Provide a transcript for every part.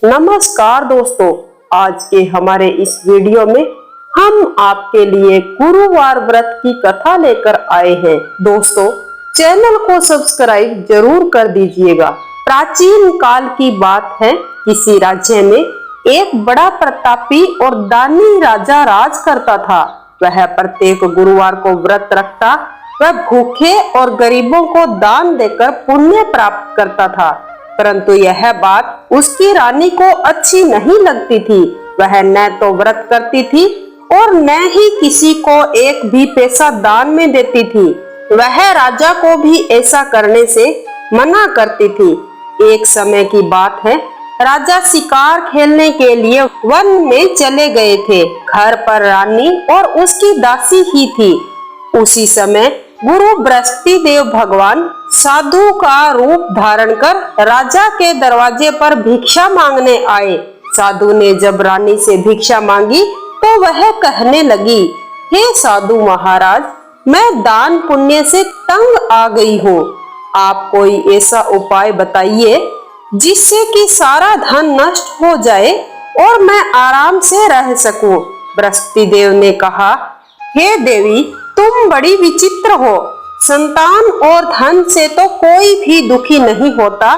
नमस्कार दोस्तों, आज के हमारे इस वीडियो में हम आपके लिए गुरुवार व्रत की कथा लेकर आए हैं। दोस्तों, चैनल को सब्सक्राइब जरूर कर दीजिएगा। प्राचीन काल की बात है, किसी राज्य में एक बड़ा प्रतापी और दानी राजा राज करता था। वह प्रत्येक गुरुवार को व्रत रखता, वह भूखे और गरीबों को दान देकर पुण्य प्राप्त करता था। परंतु यह बात उसकी रानी को अच्छी नहीं लगती थी। वह न तो व्रत करती थी और न ही किसी को एक भी पैसा दान में देती थी। वह राजा को भी ऐसा करने से मना करती थी। एक समय की बात है, राजा शिकार खेलने के लिए वन में चले गए थे। घर पर रानी और उसकी दासी ही थी। उसी समय गुरु बृहस्पति देव भगवान साधु का रूप धारण कर राजा के दरवाजे पर भिक्षा मांगने आए। साधु ने जब रानी से भिक्षा मांगी तो वह कहने लगी, हे साधु महाराज, मैं दान पुण्य से तंग आ गई हूँ। आप कोई ऐसा उपाय बताइए जिससे कि सारा धन नष्ट हो जाए और मैं आराम से रह सकूं। बृहस्पति देव ने कहा, हे देवी, तुम बड़ी विचित्र हो। संतान और धन से तो कोई भी दुखी नहीं होता।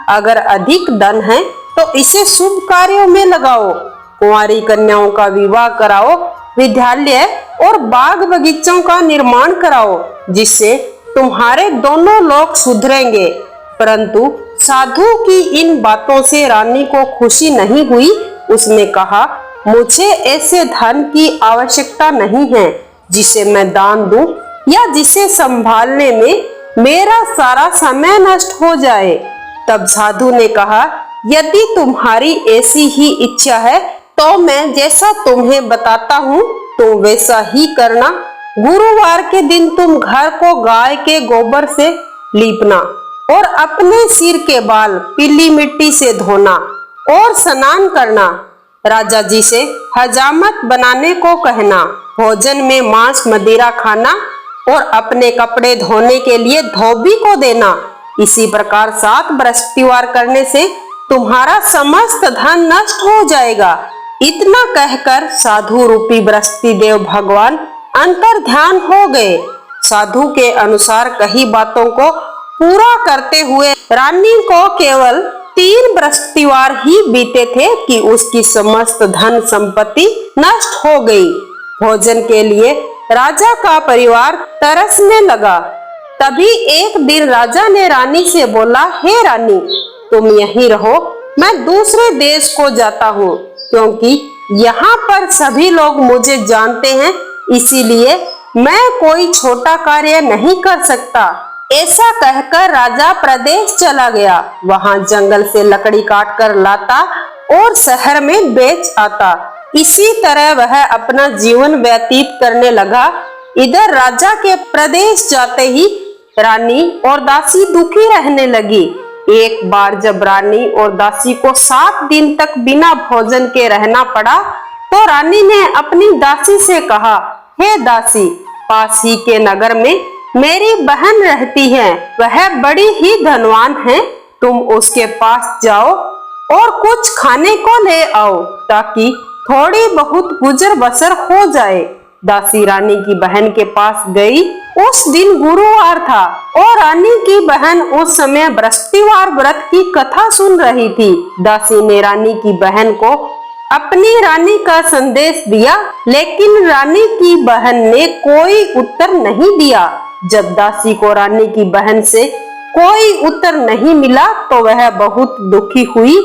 अगर अधिक धन है तो इसे शुभ कार्यों में लगाओ। कुंवारी कन्याओं का विवाह कराओ, विद्यालय और बाग बगीचों का निर्माण कराओ, जिससे तुम्हारे दोनों लोग सुधरेंगे। परंतु साधु की इन बातों से रानी को खुशी नहीं हुई। उसने कहा, मुझे ऐसे धन की आवश्यकता नहीं है जिसे मैं दान दूं या जिसे संभालने में मेरा सारा समय नष्ट हो जाए। तब साधु ने कहा, यदि तुम्हारी ऐसी ही इच्छा है तो मैं जैसा तुम्हें बताता हूँ तुम वैसा ही करना। गुरुवार के दिन तुम घर को गाय के गोबर से लीपना और अपने सिर के बाल पीली मिट्टी से धोना और स्नान करना। राजा जी से हजामत बनाने को कहना, भोजन में मांस मदिरा खाना और अपने कपड़े धोने के लिए धोबी को देना। इसी प्रकार 7 बृहस्पतिवार करने से तुम्हारा समस्त धन नष्ट हो जाएगा। इतना कहकर साधु रूपी बृहस्पति देव भगवान अंतर ध्यान हो गए। साधु के अनुसार कही बातों को पूरा करते हुए रानी को केवल 3 बृहस्पतिवार ही बीते थे कि उसकी समस्त धन संपत्ति नष्ट हो गई। भोजन के लिए राजा का परिवार तरसने लगा। तभी एक दिन राजा ने रानी से बोला, हे रानी, तुम यहीं रहो, मैं दूसरे देश को जाता हूँ, क्योंकि यहाँ पर सभी लोग मुझे जानते हैं, इसीलिए मैं कोई छोटा कार्य नहीं कर सकता। ऐसा कहकर राजा प्रदेश चला गया। वहाँ जंगल से लकड़ी काट कर लाता और शहर में बेच आता। इसी तरह वह अपना जीवन व्यतीत करने लगा। इधर राजा के प्रदेश जाते ही रानी और दासी दुखी रहने लगी। एक बार जब रानी और दासी को 7 दिन तक बिना भोजन के रहना पड़ा तो रानी ने अपनी दासी से कहा, हे दासी, पास ही के नगर में मेरी बहन रहती है, वह बड़ी ही धनवान है। तुम उसके पास जाओ और कुछ खाने को ले आओ ताकि थोड़ी बहुत गुजर बसर हो जाए। दासी रानी की बहन के पास गई। उस दिन गुरुवार था और रानी की बहन उस समय बृहस्पतिवार व्रत की कथा सुन रही थी। दासी ने रानी की बहन को अपनी रानी का संदेश दिया, लेकिन रानी की बहन ने कोई उत्तर नहीं दिया। जब दासी को रानी की बहन से कोई उत्तर नहीं मिला तो वह बहुत दुखी हुई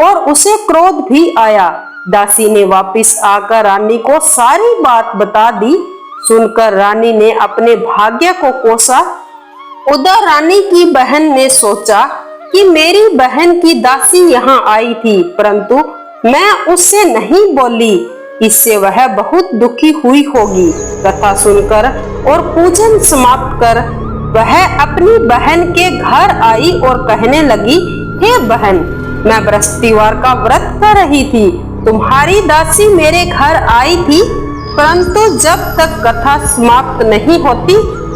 और उसे क्रोध भी आया। दासी ने वापस आकर रानी को सारी बात बता दी। सुनकर रानी ने अपने भाग्य को कोसा। उधर रानी की बहन ने सोचा कि मेरी बहन की दासी यहाँ आई थी, परंतु मैं उससे नहीं बोली, इससे वह बहुत दुखी हुई होगी। कथा सुनकर और पूजन समाप्त कर वह अपनी बहन के घर आई और कहने लगी, हे बहन, मैं बृहस्पतिवार का व्रत कर रही थी। तुम्हारी दासी मेरे घर आई थी, परंतु जब तक कथा समाप्त नहीं होती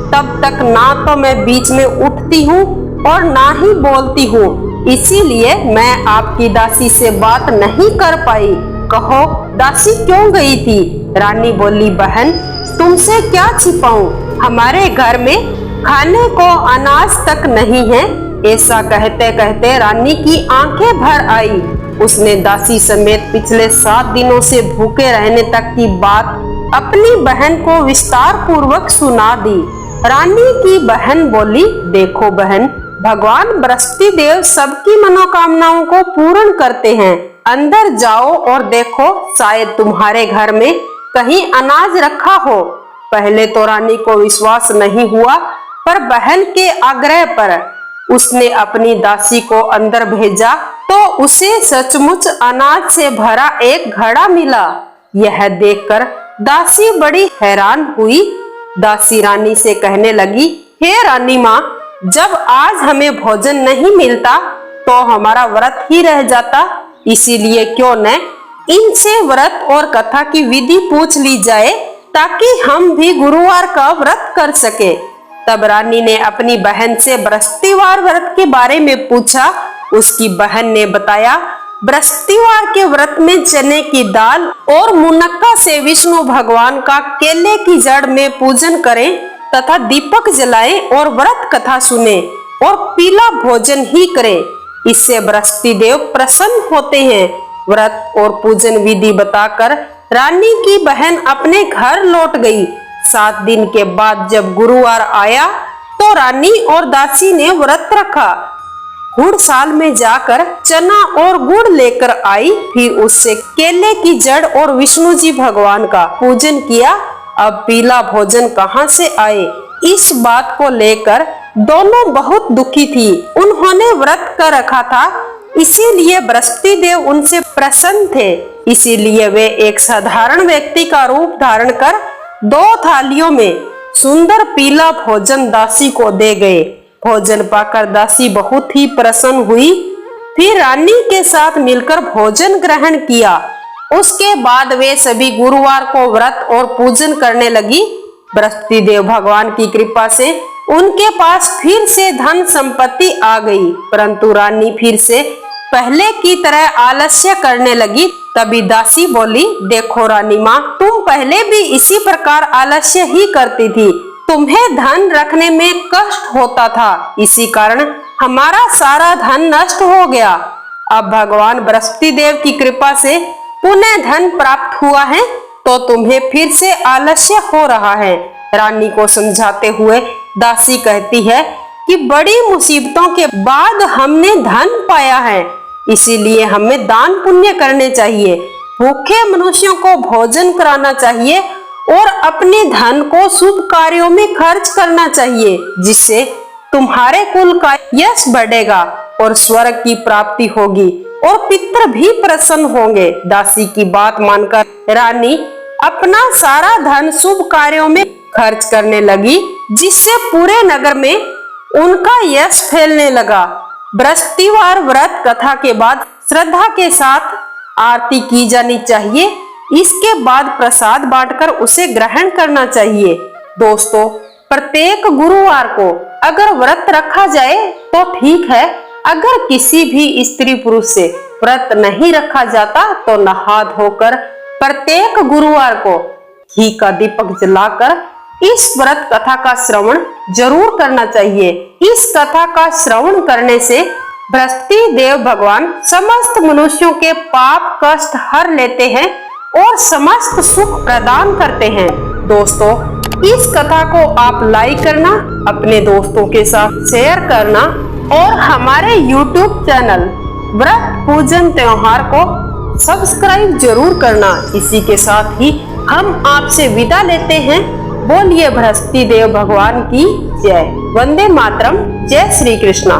तब तक ना तो मैं बीच में उठती हूँ और ना ही बोलती हूँ। इसीलिए मैं आपकी दासी से बात नहीं कर पाई। कहो दासी क्यों गई थी? रानी बोली, बहन तुमसे क्या छिपाऊं, हमारे घर में खाने को अनाज तक नहीं है। ऐसा कहते कहते रानी की आंखें भर आई। उसने दासी समेत पिछले 7 दिनों से भूखे रहने तक की बात अपनी बहन को विस्तार पूर्वक सुना दी। रानी की बहन बोली, देखो बहन, भगवान बृहस्पति देव सबकी मनोकामनाओं को पूर्ण करते हैं। अंदर जाओ और देखो, शायद तुम्हारे घर में कहीं अनाज रखा हो। पहले तो रानी को विश्वास नहीं हुआ, पर बहन के आग्रह पर उसने अपनी दासी को अंदर भेजा तो उसे सचमुच अनाज से भरा एक घड़ा मिला। यह देखकर दासी बड़ी हैरान हुई। दासी रानी से कहने लगी, हे रानी माँ, जब आज हमें भोजन नहीं मिलता तो हमारा व्रत ही रह जाता, इसीलिए क्यों न इनसे व्रत और कथा की विधि पूछ ली जाए ताकि हम भी गुरुवार का व्रत कर सके। तब रानी ने अपनी बहन से बृहस्पतिवार व्रत के बारे में पूछा। उसकी बहन ने बताया, बृहस्पतिवार के व्रत में चने की दाल और मुनक्का से विष्णु भगवान का केले की जड़ में पूजन करें तथा दीपक जलाएं और व्रत कथा सुने और पीला भोजन ही करें। इससे बृहस्पति देव प्रसन्न होते हैं। व्रत और पूजन विधि बताकर रानी की बहन अपने घर लौट गई। 7 दिन के बाद जब गुरुवार आया तो रानी और दासी ने व्रत रखा। गुड़साल में जाकर चना और गुड़ लेकर आई, फिर उससे केले की जड़ और विष्णु जी भगवान का पूजन किया। अब पीला भोजन कहाँ से आए, इस बात को लेकर दोनों बहुत दुखी थी। उन्होंने व्रत कर रखा था, इसीलिए बृहस्पति देव उनसे प्रसन्न थे। इसीलिए वे एक साधारण व्यक्ति का रूप धारण कर 2 थालियों में सुंदर पीला भोजन दासी को दे गए। भोजन पाकर दासी बहुत ही प्रसन्न हुई। फिर रानी के साथ मिलकर भोजन ग्रहण किया। उसके बाद वे सभी गुरुवार को व्रत और पूजन करने लगी। बृहस्पति देव भगवान की कृपा से उनके पास फिर से धन संपत्ति आ गई, परंतु रानी फिर से पहले की तरह आलस्य करने लगी। तभी दासी बोली, देखो रानी माँ, तुम पहले भी इसी प्रकार आलस्य ही करती थी। तुम्हें धन रखने में कष्ट होता था, इसी कारण हमारा सारा धन नष्ट हो गया। अब भगवान बृहस्पति देव की कृपा से पुनः धन प्राप्त हुआ है तो तुम्हें फिर से आलस्य हो रहा है। रानी को समझाते हुए दासी कहती है कि बड़ी मुसीबतों के बाद हमने धन पाया है, इसीलिए हमें दान पुण्य करने चाहिए, भूखे मनुष्यों को भोजन कराना चाहिए और अपने धन को शुभ कार्यों में खर्च करना चाहिए, जिससे तुम्हारे कुल का यश बढ़ेगा और स्वर्ग की प्राप्ति होगी और पितर भी प्रसन्न होंगे। दासी की बात मानकर रानी अपना सारा धन शुभ कार्यों में खर्च करने लगी, जिससे पूरे नगर में उनका यश फैलने लगा। बृहस्पतिवार व्रत कथा के बाद श्रद्धा के साथ आरती की जानी चाहिए। इसके बाद प्रसाद बांटकर उसे ग्रहण करना चाहिए। दोस्तों, प्रत्येक गुरुवार को अगर व्रत रखा जाए तो ठीक है, अगर किसी भी स्त्री पुरुष से व्रत नहीं रखा जाता तो नहा धोकर प्रत्येक गुरुवार को घी का दीपक जलाकर इस व्रत कथा का श्रवण जरूर करना चाहिए। इस कथा का श्रवण करने से बृहस्पति देव भगवान समस्त मनुष्यों के पाप कष्ट हर लेते हैं और समस्त सुख प्रदान करते हैं। दोस्तों, इस कथा को आप लाइक करना, अपने दोस्तों के साथ शेयर करना और हमारे YouTube चैनल व्रत पूजन त्योहार को सब्सक्राइब जरूर करना। इसी के साथ ही हम आपसे विदा लेते हैं। बोलिए बृहस्पति देव भगवान की जय। वंदे मातरम। जय श्री कृष्णा।